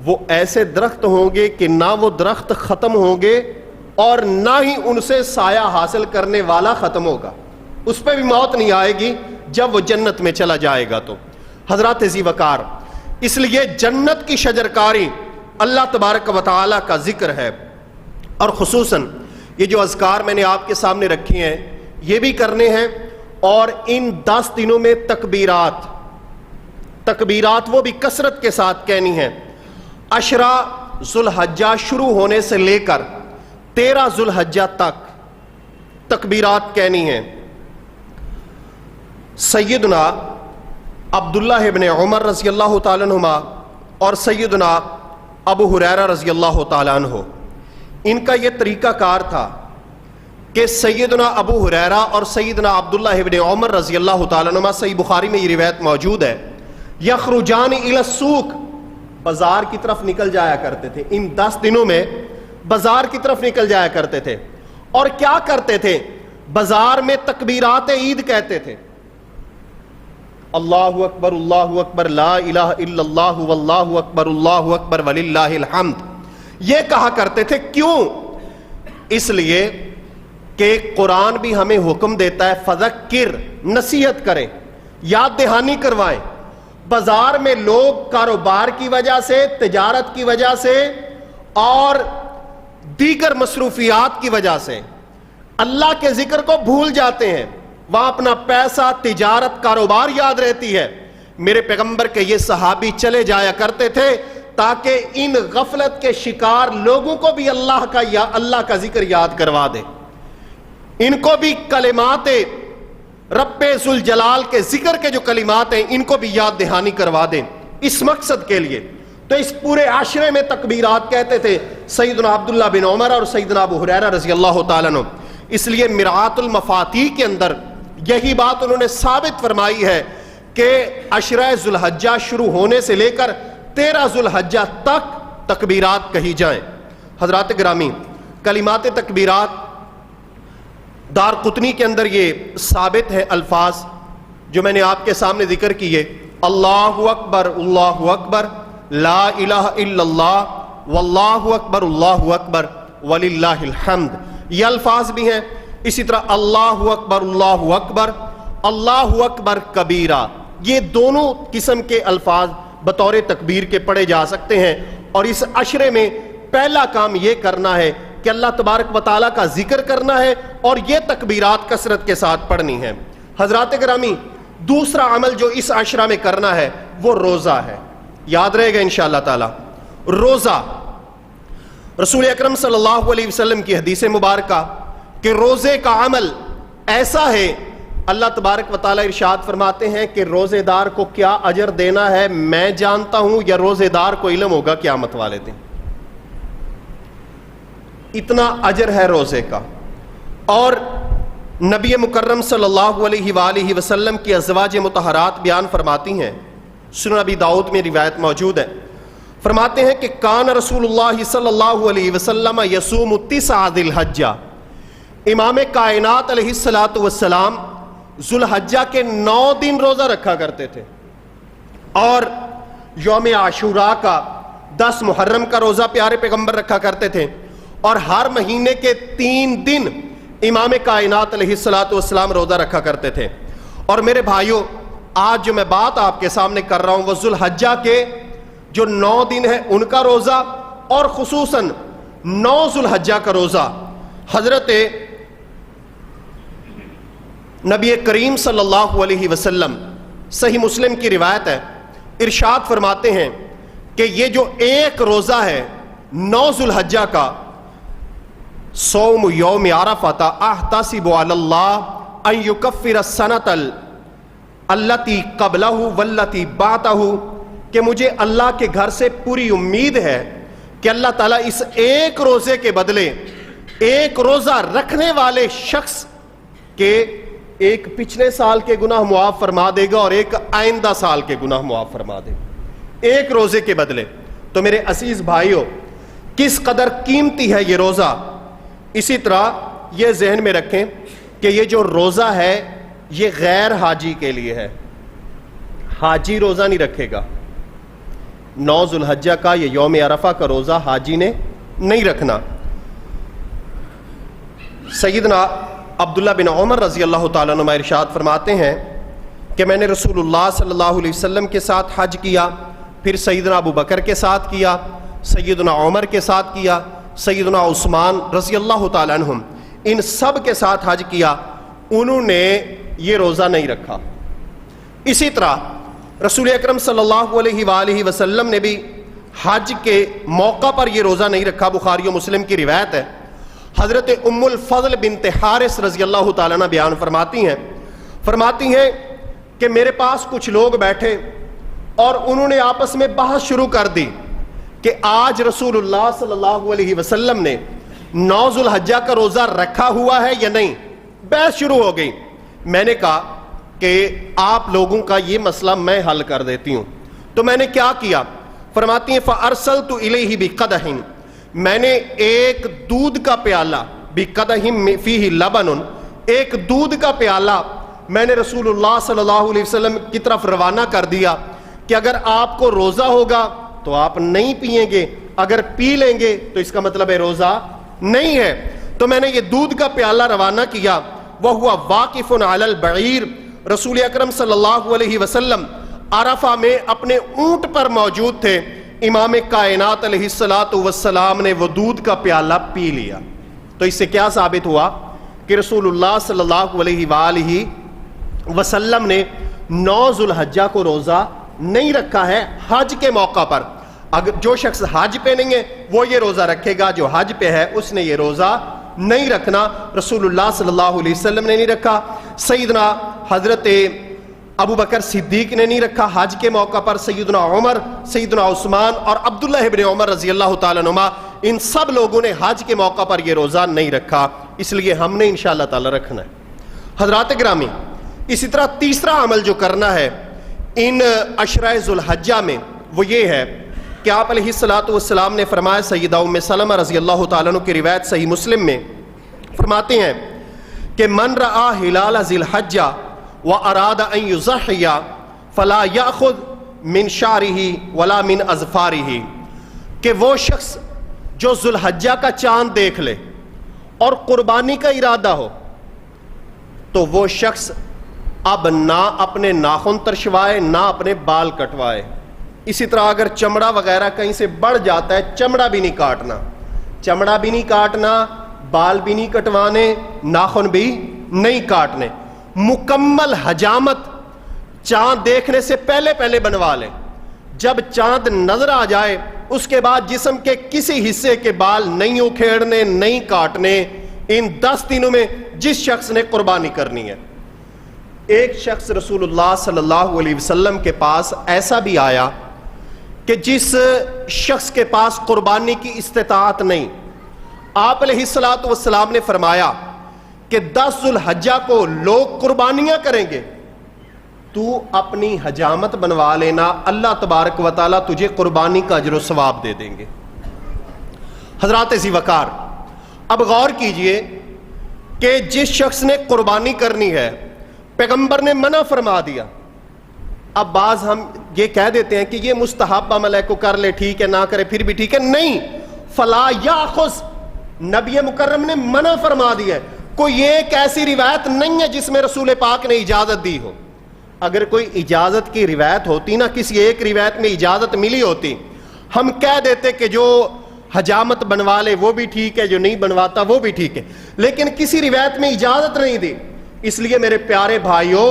وہ ایسے درخت ہوں گے کہ نہ وہ درخت ختم ہوں گے اور نہ ہی ان سے سایہ حاصل کرنے والا ختم ہوگا، اس پہ بھی موت نہیں آئے گی جب وہ جنت میں چلا جائے گا۔ تو حضرات ذی وقار، اس لیے جنت کی شجرکاری اللہ تبارک و تعالیٰ کا ذکر ہے، اور خصوصاً یہ جو اذکار میں نے آپ کے سامنے رکھی ہیں یہ بھی کرنے ہیں، اور ان 10 دنوں میں تکبیرات وہ بھی کثرت کے ساتھ کہنی ہیں۔ عشرہ ذو الحجہ شروع ہونے سے لے کر 13 ذو الحجہ تک تکبیرات کہنی ہیں۔ سیدنا عبداللہ ابن عمر رضی اللہ تعالیٰ عنہما اور سیدنا ابو ہریرہ رضی اللہ تعالیٰ عنہ، ان کا یہ طریقہ کار تھا کہ سیدنا ابو ہریرہ اور سیدنا عبداللہ ابن عمر رضی اللہ تعالیٰ عنہما، صحیح بخاری میں یہ روایت موجود ہے، یخرجان الی السوق، بازار کی طرف نکل جایا کرتے تھے، ان 10 دنوں میں بازار کی طرف نکل جایا کرتے تھے، اور کیا کرتے تھے؟ بازار میں تکبیرات عید کہتے تھے، اللہ اکبر لا الہ الا اللہ واللہ اکبر وللہ الحمد، یہ کہا کرتے تھے۔ کیوں؟ اس لیے کہ قرآن بھی ہمیں حکم دیتا ہے فذکر، نصیحت کریں، یاد دہانی کروائیں۔ بازار میں لوگ کاروبار کی وجہ سے، تجارت کی وجہ سے اور دیگر مصروفیات کی وجہ سے اللہ کے ذکر کو بھول جاتے ہیں، وہاں اپنا پیسہ، تجارت، کاروبار یاد رہتی ہے۔ میرے پیغمبر کے یہ صحابی چلے جایا کرتے تھے تاکہ ان غفلت کے شکار لوگوں کو بھی اللہ کا ذکر یاد کروا دے، ان کو بھی کلمات رب ذوالجلال کے ذکر کے جو کلمات ہیں ان کو بھی یاد دہانی کروا دیں، اس مقصد کے لیے۔ تو اس پورے عشرے میں تکبیرات کہتے تھے سیدنا عبداللہ بن عمر اور سیدنا ابو ہریرہ رضی اللہ تعالیٰ عنہ۔ اس لیے مرآت المفاتیح کے اندر یہی بات انہوں نے ثابت فرمائی ہے کہ عشرہ ذو الحجہ شروع ہونے سے لے کر 13 ذو الحجہ تک تکبیرات کہی جائیں۔ حضرات گرامی، کلمات تکبیرات دارقطنی کے اندر یہ ثابت ہے الفاظ جو میں نے آپ کے سامنے ذکر کیے، اللہ اکبر لا الہ الا اللہ واللہ اکبر وللہ الحمد، یہ الفاظ بھی ہیں۔ اسی طرح اللہ اکبر کبیرہ، یہ دونوں قسم کے الفاظ بطور تکبیر کے پڑھے جا سکتے ہیں، اور اس عشرے میں پہلا کام یہ کرنا ہے کہ اللہ تبارک و تعالیٰ کا ذکر کرنا ہے اور یہ تکبیرات کثرت کے ساتھ پڑھنی ہے۔ حضرات گرامی، دوسرا عمل جو اس عشرہ میں کرنا ہے وہ روزہ ہے، یاد رہے گا انشاءاللہ تعالی۔ روزہ، رسول اکرم صلی اللہ علیہ وسلم کی حدیث مبارکہ کہ روزے کا عمل ایسا ہے، اللہ تبارک و تعالیٰ ارشاد فرماتے ہیں کہ روزے دار کو کیا اجر دینا ہے میں جانتا ہوں، یا روزے دار کو علم ہوگا قیامت والے دن، اتنا اجر ہے روزے کا۔ اور نبی مکرم صلی اللہ علیہ وآلہ وسلم کی ازواج مطہرات بیان فرماتی ہیں، سنن ابی داؤد میں روایت موجود ہے، فرماتے ہیں کہ کان رسول اللہ صلی اللہ علیہ وسلم یصوم 9 ذی الحجہ، امام کائنات علیہ السلام ذو الحجہ کے 9 دن روزہ رکھا کرتے تھے، اور یوم عاشوراء کا 10 محرم کا روزہ پیارے پیغمبر رکھا کرتے تھے، اور ہر مہینے کے 3 دن امام کائنات علیہ السلام روزہ رکھا کرتے تھے۔ اور میرے بھائیوں، آج جو میں بات آپ کے سامنے کر رہا ہوں وہ ذو الحجہ کے جو 9 دن ہیں ان کا روزہ، اور خصوصاً 9 ذو الحجہ کا روزہ۔ حضرت نبی کریم صلی اللہ علیہ وسلم، صحیح مسلم کی روایت ہے، ارشاد فرماتے ہیں کہ یہ جو ایک روزہ ہے 9 ذو الحجہ کا، صوم یوم عرفہ احتسب علی اللہ ان یکفر السنۃ التی قبلہ والتی بعدہ، کہ مجھے اللہ کے گھر سے پوری امید ہے کہ اللہ تعالیٰ اس ایک روزے کے بدلے ایک روزہ رکھنے والے شخص کے ایک پچھلے سال کے گناہ معاف فرما دے گا اور ایک آئندہ سال کے گناہ معاف فرما دے گا، ایک روزے کے بدلے۔ تو میرے عزیز بھائیوں، کس قدر قیمتی ہے یہ روزہ۔ اسی طرح یہ ذہن میں رکھیں کہ یہ جو روزہ ہے یہ غیر حاجی کے لیے ہے، حاجی روزہ نہیں رکھے گا۔ 9 ذوالحجہ کا یہ یوم عرفہ کا روزہ حاجی نے نہیں رکھنا۔ سیدنا عبداللہ بن عمر رضی اللہ تعالیٰ عنہ ارشاد فرماتے ہیں کہ میں نے رسول اللہ صلی اللہ علیہ وسلم کے ساتھ حج کیا، پھر سیدنا ابو بکر کے ساتھ کیا، سیدنا عمر کے ساتھ کیا، سیدنا عثمان رضی اللہ تعالیٰ عنہم، ان سب کے ساتھ حج کیا، انہوں نے یہ روزہ نہیں رکھا۔ اسی طرح رسول اکرم صلی اللہ علیہ وآلہ وسلم نے بھی حج کے موقع پر یہ روزہ نہیں رکھا۔ بخاری و مسلم کی روایت ہے، حضرت ام الفضل بنت حارث رضی اللہ تعالیٰ عنہ بیان فرماتی ہیں کہ میرے پاس کچھ لوگ بیٹھے اور انہوں نے آپس میں بحث شروع کر دی کہ آج رسول اللہ صلی اللہ علیہ وسلم نے 9 ذوالحجہ کا روزہ رکھا ہوا ہے یا نہیں، بحث شروع ہو گئی۔ میں نے کہا کہ آپ لوگوں کا یہ مسئلہ میں حل کر دیتی ہوں۔ تو میں نے کیا کیا؟ فرماتی ہیں فَأَرْسَلْتُ إِلَيْهِ بِقَدَحٍ، میں نے ایک دودھ کا پیالہ، بِقَدَحٍ فِيهِ لَبَنٌ، ایک دودھ کا پیالہ میں نے رسول اللہ صلی اللہ علیہ وسلم کی طرف روانہ کر دیا کہ اگر آپ کو روزہ ہوگا تو آپ نہیں پئیں گے، اگر پی لیں گے تو اس کا مطلب ہے روزہ نہیں ہے۔ تو میں نے یہ دودھ کا پیالہ روانہ کیا، وَهُوَ وَاقِفٌ عَلَى الْبَعِيرِ، رسول اکرم صلی اللہ علیہ وسلم عرفہ میں اپنے اونٹ پر موجود تھے، امام کائنات علیہ السلام نے وہ دودھ کا پیالہ پی لیا۔ تو اس سے کیا ثابت ہوا کہ رسول اللہ صلی اللہ علیہ وآلہ وسلم نے 9 ذوالحجہ کو روزہ نہیں رکھا ہے حج کے موقع پر۔ اگر جو شخص حج پہ نہیں ہے وہ یہ روزہ رکھے گا، جو حج پہ ہے اس نے یہ روزہ نہیں رکھنا۔ رسول اللہ صلی اللہ علیہ وسلم نے نہیں رکھا، سیدنا حضرت ابو بکر صدیق نے نہیں رکھا حج کے موقع پر، سیدنا عمر، سیدنا عثمان اور عبداللہ ابن عمر رضی اللہ تعالیٰ عنہما، ان سب لوگوں نے حج کے موقع پر یہ روزہ نہیں رکھا، اس لیے ہم نے انشاءاللہ تعالیٰ رکھنا ہے۔ حضرات گرامی، اسی طرح تیسرا عمل جو کرنا ہے ان عشرہ ذوالحجہ میں وہ یہ ہے کہ آپ علیہ السلام نے فرمایا، سیدہ ام سلمہ رضی اللہ تعالیٰ عنہ کی روایت صحیح مسلم میں فرماتے ہیں کہ من رآ ہلال ذی الحجہ واراد ان یضحی فلا یاخذ من شعرہ ولا من اظفارہ، کہ وہ شخص جو ذوالحجہ کا چاند دیکھ لے اور قربانی کا ارادہ ہو تو وہ شخص اب نہ اپنے ناخن ترشوائے نہ اپنے بال کٹوائے۔ اسی طرح اگر چمڑا وغیرہ کہیں سے بڑھ جاتا ہے، چمڑا بھی نہیں کاٹنا، چمڑا بھی نہیں کاٹنا، بال بھی نہیں کٹوانے، ناخن بھی نہیں کاٹنے۔ مکمل حجامت چاند دیکھنے سے پہلے بنوا لیں، جب چاند نظر آ جائے اس کے بعد جسم کے کسی حصے کے بال نہیں اکھیڑنے، نہیں کاٹنے۔ ان 10 دنوں میں جس شخص نے قربانی کرنی ہے، ایک شخص رسول اللہ صلی اللہ علیہ وسلم کے پاس ایسا بھی آیا کہ جس شخص کے پاس قربانی کی استطاعت نہیں، آپ علیہ السلام نے فرمایا کہ 10 ذوالحجہ کو لوگ قربانیاں کریں گے، تو اپنی حجامت بنوا لینا، اللہ تبارک و تعالیٰ تجھے قربانی کا اجر و ثواب دے دیں گے۔ حضرات ذی وقار، اب غور کیجئے کہ جس شخص نے قربانی کرنی ہے پیغمبر نے منع فرما دیا۔ اب بعض ہم یہ کہہ دیتے ہیں کہ یہ مستحب عمل ہے، کو کر لے ٹھیک ہے، نہ کرے پھر بھی ٹھیک ہے، نہیں، فلا یاخذ، نبی مکرم نے منع فرما دیا ہے۔ کوئی ایک ایسی روایت نہیں ہے جس میں رسول پاک نے اجازت دی ہو۔ اگر کوئی اجازت کی روایت ہوتی نا، کسی ایک روایت میں اجازت ملی ہوتی، ہم کہہ دیتے کہ جو حجامت بنوا لے وہ بھی ٹھیک ہے، جو نہیں بنواتا وہ بھی ٹھیک ہے، لیکن کسی روایت میں اجازت نہیں دی۔ اس لیے میرے پیارے بھائیوں،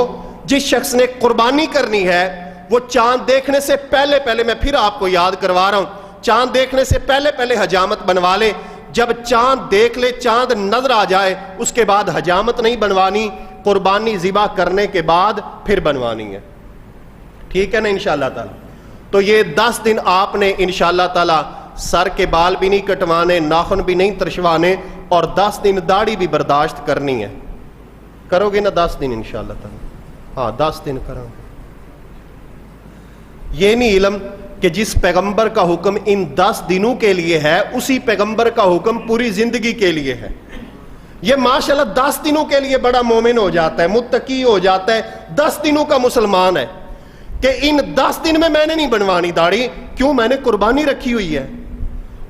جس شخص نے قربانی کرنی ہے وہ چاند دیکھنے سے پہلے میں پھر آپ کو یاد کروا رہا ہوں، چاند دیکھنے سے پہلے حجامت بنوا لے۔ جب چاند دیکھ لے، چاند نظر آ جائے، اس کے بعد حجامت نہیں بنوانی، قربانی ذبح کرنے کے بعد پھر بنوانی ہے، ٹھیک ہے نا انشاءاللہ تعالی۔ تو یہ 10 دن آپ نے انشاءاللہ تعالی سر کے بال بھی نہیں کٹوانے، ناخن بھی نہیں ترشوانے، اور 10 دن داڑھی بھی برداشت کرنی ہے۔ کرو گے نا 10 دن انشاءاللہ تعالی؟ ہاں 10 دن کرو۔ یہ نہیں علم کہ جس پیغمبر کا حکم ان 10 دنوں کے لیے ہے اسی پیغمبر کا حکم پوری زندگی کے لیے ہے۔ یہ ماشاءاللہ 10 دنوں کے لیے بڑا مومن ہو جاتا ہے، متقی ہو جاتا ہے، 10 دنوں کا مسلمان ہے کہ ان 10 دن میں نے نہیں بنوانی داڑھی، کیوں؟ میں نے قربانی رکھی ہوئی ہے۔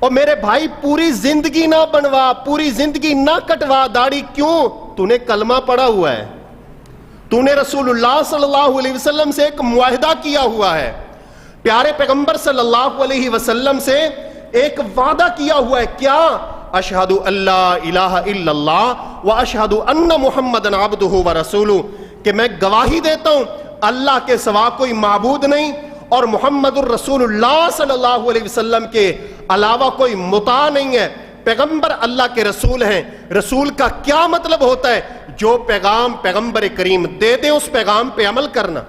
اور میرے بھائی پوری زندگی نہ بنوا، پوری زندگی نہ کٹوا داڑھی، کیوں؟ تو نے کلمہ پڑھا ہوا ہے، تو نے رسول اللہ صلی اللہ علیہ وسلم سے ایک معاہدہ کیا ہوا ہے، پیارے پیغمبر صلی اللہ علیہ وسلم سے ایک وعدہ کیا ہوا ہے، کیا؟ اشہد اللہ الہ الا اللہ و اشہد ان محمد عبدہ و رسولہ، کہ میں گواہی دیتا ہوں اللہ کے سوا کوئی معبود نہیں اور محمد الرسول اللہ صلی اللہ علیہ وسلم کے علاوہ کوئی مطاع نہیں ہے، پیغمبر اللہ کے رسول ہیں۔ رسول کا کیا مطلب ہوتا ہے؟ جو پیغام پیغمبر کریم دے دیں اس پیغام پہ عمل کرنا۔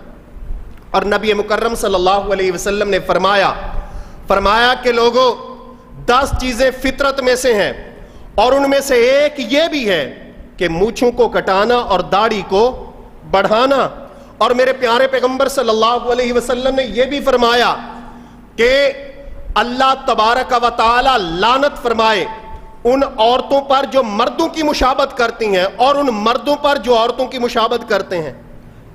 اور نبی مکرم صلی اللہ علیہ وسلم نے فرمایا کہ لوگوں 10 چیزیں فطرت میں سے ہیں، اور ان میں سے ایک یہ بھی ہے کہ مونچھوں کو کٹانا اور داڑھی کو بڑھانا۔ اور میرے پیارے پیغمبر صلی اللہ علیہ وسلم نے یہ بھی فرمایا کہ اللہ تبارک و تعالی لعنت فرمائے ان عورتوں پر جو مردوں کی مشابہت کرتی ہیں اور ان مردوں پر جو عورتوں کی مشابہت کرتے ہیں۔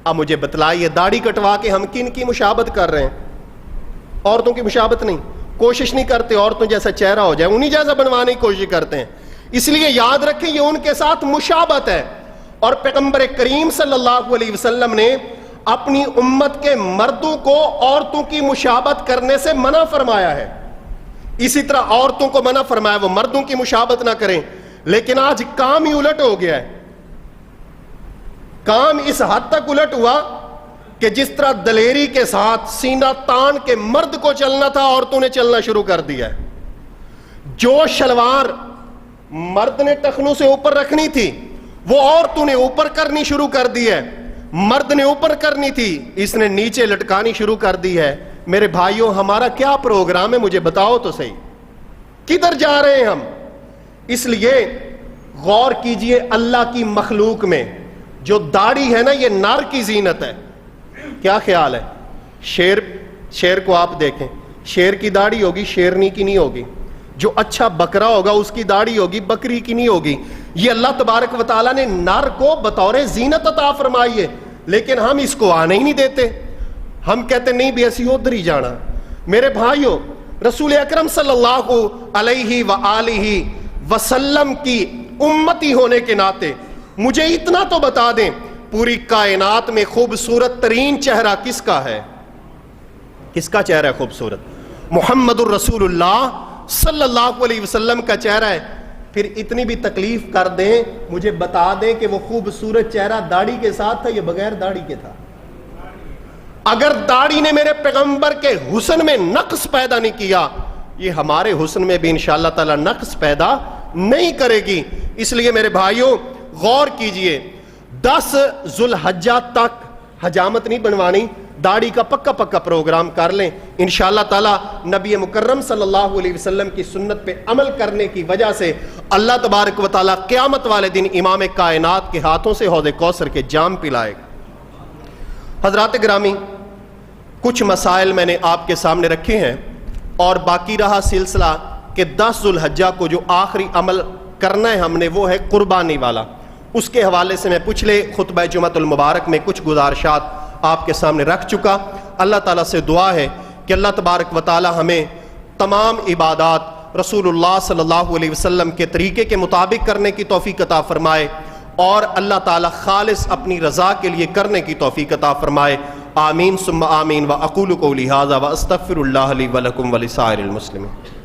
اب مجھے بتلائیے داڑھی کٹوا کے ہم کن کی مشابہت کر رہے ہیں؟ عورتوں کی مشابہت نہیں، کوشش نہیں کرتے عورتوں جیسا چہرہ ہو جائے، انہی جیسا بنوانے کی کوشش کرتے ہیں۔ اس لیے یاد رکھیں یہ ان کے ساتھ مشابہت ہے، اور پیغمبر کریم صلی اللہ علیہ وسلم نے اپنی امت کے مردوں کو عورتوں کی مشابہت کرنے سے منع فرمایا ہے، اسی طرح عورتوں کو منع فرمایا وہ مردوں کی مشابہت نہ کریں۔ لیکن آج کام ہی الٹ ہو گیا ہے، کام اس حد تک الٹ ہوا کہ جس طرح دلیری کے ساتھ سینہ تان کے مرد کو چلنا تھا عورتوں نے چلنا شروع کر دیا ہے۔ جو شلوار مرد نے ٹخنوں سے اوپر رکھنی تھی وہ عورتوں نے اوپر کرنی شروع کر دی ہے، مرد نے اوپر کرنی تھی اس نے نیچے لٹکانی شروع کر دی ہے۔ میرے بھائیوں ہمارا کیا پروگرام ہے؟ مجھے بتاؤ تو صحیح، کدھر جا رہے ہیں ہم؟ اس لیے غور کیجئے اللہ کی مخلوق میں جو داڑھی ہے نا یہ نر کی زینت ہے۔ کیا خیال ہے؟ شیر کو آپ دیکھیں، شیر کی داڑھی ہوگی، شیرنی کی نہیں ہوگی۔ جو اچھا بکرا ہوگا اس کی داڑھی ہوگی، بکری کی نہیں ہوگی۔ یہ اللہ تبارک و تعالیٰ نے نر کو بطور زینت عطا فرمائی ہے، لیکن ہم اس کو آنے ہی نہیں دیتے، ہم کہتے نہیں بھی ایسی ادھر ہی جانا۔ میرے بھائیوں رسول اکرم صلی اللہ علیہ وآلہ وسلم کی امتی ہونے کے ناطے مجھے اتنا تو بتا دیں پوری کائنات میں خوبصورت ترین چہرہ کس کا ہے؟ کس کا چہرہ ہے خوبصورت؟ محمد الرسول اللہ صلی اللہ علیہ وسلم کا چہرہ ہے۔ پھر اتنی بھی تکلیف کر دیں مجھے بتا دیں کہ وہ خوبصورت چہرہ داڑھی کے ساتھ تھا یا بغیر داڑھی کے تھا؟ اگر داڑھی نے میرے پیغمبر کے حسن میں نقص پیدا نہیں کیا، یہ ہمارے حسن میں بھی انشاءاللہ تعالی نقص پیدا نہیں کرے گی۔ اس لیے میرے بھائیوں غور کیجئے، 10 ذوالحجہ تک حجامت نہیں بنوانی، داڑھی کا پکا پروگرام کر لیں انشاءاللہ تعالی۔ نبی مکرم صلی اللہ علیہ وسلم کی سنت پہ عمل کرنے کی وجہ سے اللہ تبارک و تعالی قیامت والے دن امام کائنات کے ہاتھوں سے حوض کوثر کے جام پلائے گا۔ حضرات گرامی، کچھ مسائل میں نے آپ کے سامنے رکھے ہیں، اور باقی رہا سلسلہ کہ 10 ذوالحجہ کو جو آخری عمل کرنا ہے ہم نے وہ ہے قربانی والا۔ اس کے حوالے سے میں پچھلے خطبہ جمعۃ المبارک میں کچھ گزارشات آپ کے سامنے رکھ چکا۔ اللہ تعالیٰ سے دعا ہے کہ اللہ تبارک و تعالی ہمیں تمام عبادات رسول اللہ صلی اللہ علیہ وسلم کے طریقے کے مطابق کرنے کی توفیق عطا فرمائے، اور اللہ تعالیٰ خالص اپنی رضا کے لیے کرنے کی توفیق عطا فرمائے۔ آمین ثم آمین۔ وأقول قولی ھذا وأستغفر اللہ لی ولکم ولسائر المسلمین۔